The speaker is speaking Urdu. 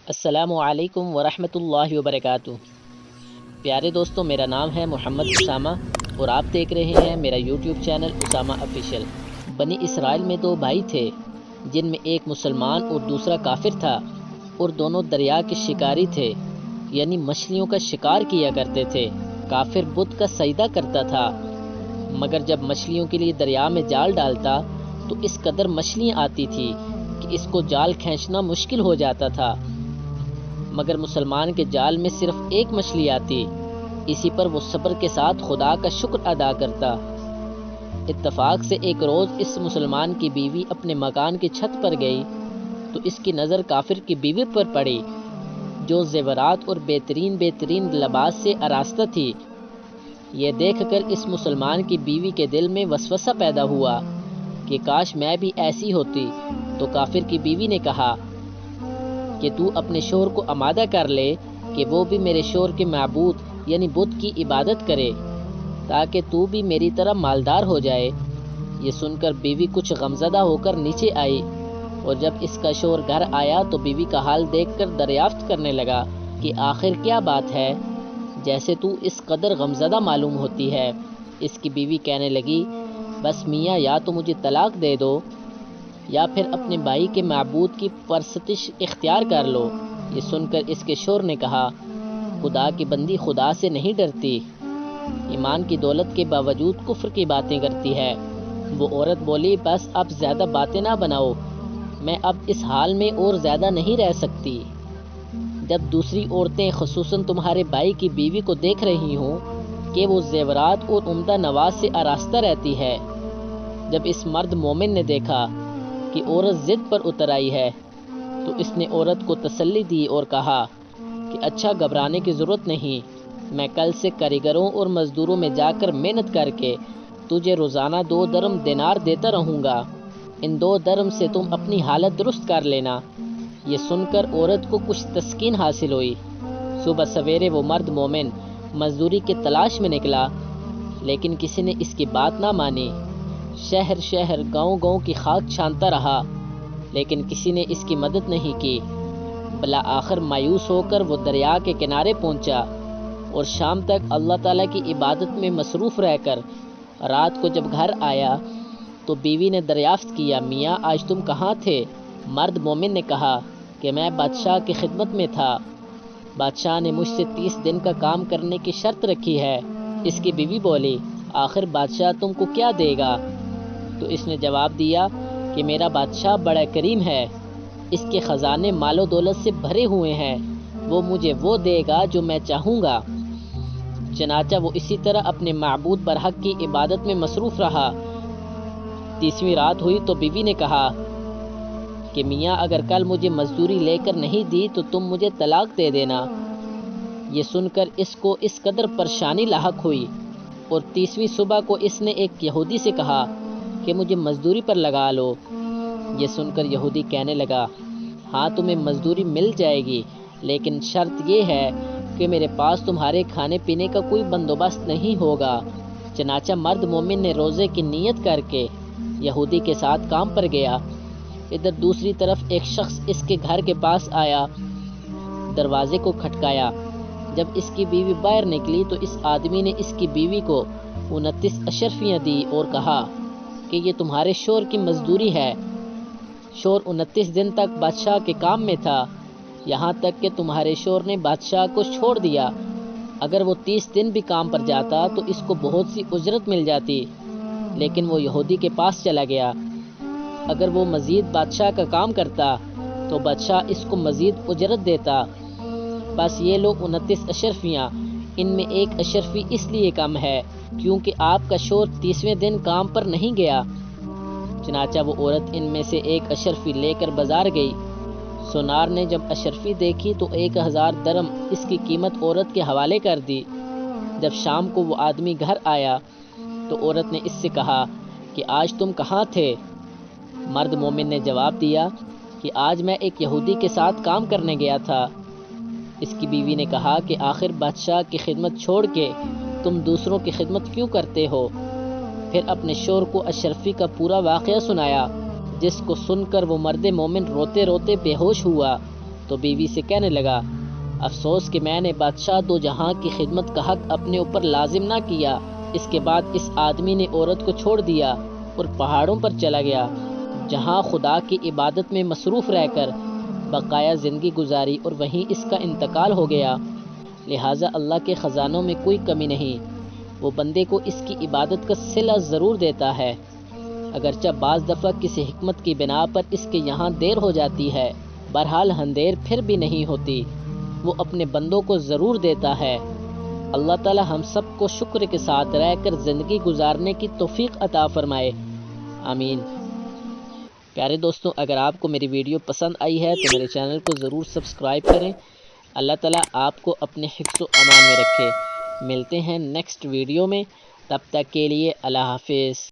السلام علیکم ورحمۃ اللہ وبرکاتہ۔ پیارے دوستوں، میرا نام ہے محمد اسامہ اور آپ دیکھ رہے ہیں میرا یوٹیوب چینل اسامہ آفیشیل۔ بنی اسرائیل میں دو بھائی تھے جن میں ایک مسلمان اور دوسرا کافر تھا، اور دونوں دریا کے شکاری تھے، یعنی مچھلیوں کا شکار کیا کرتے تھے۔ کافر بت کا سجدہ کرتا تھا، مگر جب مچھلیوں کے لیے دریا میں جال ڈالتا تو اس قدر مچھلیاں آتی تھی کہ اس کو جال کھینچنا مشکل ہو جاتا تھا، مگر مسلمان کے جال میں صرف ایک مچھلی آتی۔ اسی پر وہ صبر کے ساتھ خدا کا شکر ادا کرتا۔ اتفاق سے ایک روز اس مسلمان کی بیوی اپنے مکان کی چھت پر گئی تو اس کی نظر کافر کی بیوی پر پڑی، جو زیورات اور بہترین لباس سے آراستہ تھی۔ یہ دیکھ کر اس مسلمان کی بیوی کے دل میں وسوسہ پیدا ہوا کہ کاش میں بھی ایسی ہوتی۔ تو کافر کی بیوی نے کہا کہ تو اپنے شوہر کو آمادہ کر لے کہ وہ بھی میرے شوہر کے معبود یعنی بت کی عبادت کرے، تاکہ تو بھی میری طرح مالدار ہو جائے۔ یہ سن کر بیوی کچھ غمزدہ ہو کر نیچے آئی، اور جب اس کا شوہر گھر آیا تو بیوی کا حال دیکھ کر دریافت کرنے لگا کہ آخر کیا بات ہے، جیسے تو اس قدر غمزدہ معلوم ہوتی ہے۔ اس کی بیوی کہنے لگی، بس میاں، یا تو مجھے طلاق دے دو یا پھر اپنے بھائی کے معبود کی پرستش اختیار کر لو۔ یہ سن کر اس کے شوہر نے کہا، خدا کی بندی خدا سے نہیں ڈرتی، ایمان کی دولت کے باوجود کفر کی باتیں کرتی ہے۔ وہ عورت بولی، بس اب زیادہ باتیں نہ بناؤ، میں اب اس حال میں اور زیادہ نہیں رہ سکتی۔ جب دوسری عورتیں خصوصاً تمہارے بھائی کی بیوی کو دیکھ رہی ہوں کہ وہ زیورات اور عمدہ نواز سے آراستہ رہتی ہے۔ جب اس مرد مومن نے دیکھا کہ عورت ضد پر اتر آئی ہے تو اس نے عورت کو تسلی دی اور کہا کہ اچھا، گھبرانے کی ضرورت نہیں، میں کل سے کاریگروں اور مزدوروں میں جا کر محنت کر کے تجھے روزانہ 2 درم دینار دیتا رہوں گا، ان 2 درم سے تم اپنی حالت درست کر لینا۔ یہ سن کر عورت کو کچھ تسکین حاصل ہوئی۔ صبح سویرے وہ مرد مومن مزدوری کی تلاش میں نکلا، لیکن کسی نے اس کی بات نہ مانی۔ شہر گاؤں کی خاک چھانتا رہا، لیکن کسی نے اس کی مدد نہیں کی۔ بالآخر مایوس ہو کر وہ دریا کے کنارے پہنچا، اور شام تک اللہ تعالیٰ کی عبادت میں مصروف رہ کر رات کو جب گھر آیا تو بیوی نے دریافت کیا، میاں آج تم کہاں تھے؟ مرد مومن نے کہا کہ میں بادشاہ کی خدمت میں تھا، بادشاہ نے مجھ سے 30 دن کا کام کرنے کی شرط رکھی ہے۔ اس کی بیوی بولی، آخر بادشاہ تم کو کیا دے گا؟ تو اس نے جواب دیا کہ میرا بادشاہ بڑا کریم ہے، اس کے خزانے مال و دولت سے بھرے ہوئے ہیں، وہ مجھے وہ دے گا جو میں چاہوں گا۔ چنانچہ وہ اسی طرح اپنے معبود برحق کی عبادت میں مصروف رہا۔ 30ویں رات ہوئی تو بیوی نے کہا کہ میاں، اگر کل مجھے مزدوری لے کر نہیں دی تو تم مجھے طلاق دے دینا۔ یہ سن کر اس کو اس قدر پریشانی لاحق ہوئی، اور 30ویں صبح کو اس نے ایک یہودی سے کہا کہ مجھے مزدوری پر لگا لو۔ یہ سن کر یہودی کہنے لگا، ہاں تمہیں مزدوری مل جائے گی، لیکن شرط یہ ہے کہ میرے پاس تمہارے کھانے پینے کا کوئی بندوبست نہیں ہوگا۔ چنانچہ مرد مومن نے روزے کی نیت کر کے یہودی کے ساتھ کام پر گیا۔ ادھر دوسری طرف ایک شخص اس کے گھر کے پاس آیا، دروازے کو کھٹکایا۔ جب اس کی بیوی باہر نکلی تو اس آدمی نے اس کی بیوی کو 29 اشرفیاں دی اور کہا کہ یہ تمہارے شوہر کی مزدوری ہے۔ شوہر 29 دن تک بادشاہ کے کام میں تھا، یہاں تک کہ تمہارے شوہر نے بادشاہ کو چھوڑ دیا۔ اگر وہ 30 دن بھی کام پر جاتا تو اس کو بہت سی اجرت مل جاتی، لیکن وہ یہودی کے پاس چلا گیا۔ اگر وہ مزید بادشاہ کا کام کرتا تو بادشاہ اس کو مزید اجرت دیتا۔ بس یہ لو 29 اشرفیاں، ان میں 1 اشرفی اس لیے کم ہے کیونکہ آپ کا شوہر 30ویں دن کام پر نہیں گیا۔ چنانچہ وہ عورت ان میں سے 1 اشرفی لے کر بازار گئی۔ سونار نے جب اشرفی دیکھی تو 1000 درم اس کی قیمت عورت کے حوالے کر دی۔ جب شام کو وہ آدمی گھر آیا تو عورت نے اس سے کہا کہ آج تم کہاں تھے؟ مرد مومن نے جواب دیا کہ آج میں ایک یہودی کے ساتھ کام کرنے گیا تھا۔ اس کی بیوی نے کہا کہ آخر بادشاہ کی خدمت چھوڑ کے تم دوسروں کی خدمت کیوں کرتے ہو؟ پھر اپنے شوہر کو اشرفی کا پورا واقعہ سنایا، جس کو سن کر وہ مرد مومن روتے روتے بے ہوش ہوا۔ تو تو بیوی سے کہنے لگا، افسوس کہ میں نے بادشاہ دو جہاں کی خدمت کا حق اپنے اوپر لازم نہ کیا۔ اس کے بعد اس آدمی نے عورت کو چھوڑ دیا اور پہاڑوں پر چلا گیا، جہاں خدا کی عبادت میں مصروف رہ کر بقایا زندگی گزاری اور وہیں اس کا انتقال ہو گیا۔ لہٰذا اللہ کے خزانوں میں کوئی کمی نہیں، وہ بندے کو اس کی عبادت کا صلہ ضرور دیتا ہے، اگرچہ بعض دفعہ کسی حکمت کی بنا پر اس کے یہاں دیر ہو جاتی ہے۔ بہرحال اندیر پھر بھی نہیں ہوتی، وہ اپنے بندوں کو ضرور دیتا ہے۔ اللہ تعالی ہم سب کو شکر کے ساتھ رہ کر زندگی گزارنے کی توفیق عطا فرمائے، آمین۔ پیارے دوستوں، اگر آپ کو میری ویڈیو پسند آئی ہے تو میرے چینل کو ضرور سبسکرائب کریں۔ اللہ تعالی آپ کو اپنے حفظ و امان میں رکھے۔ ملتے ہیں نیکسٹ ویڈیو میں، تب تک کے لیے اللہ حافظ۔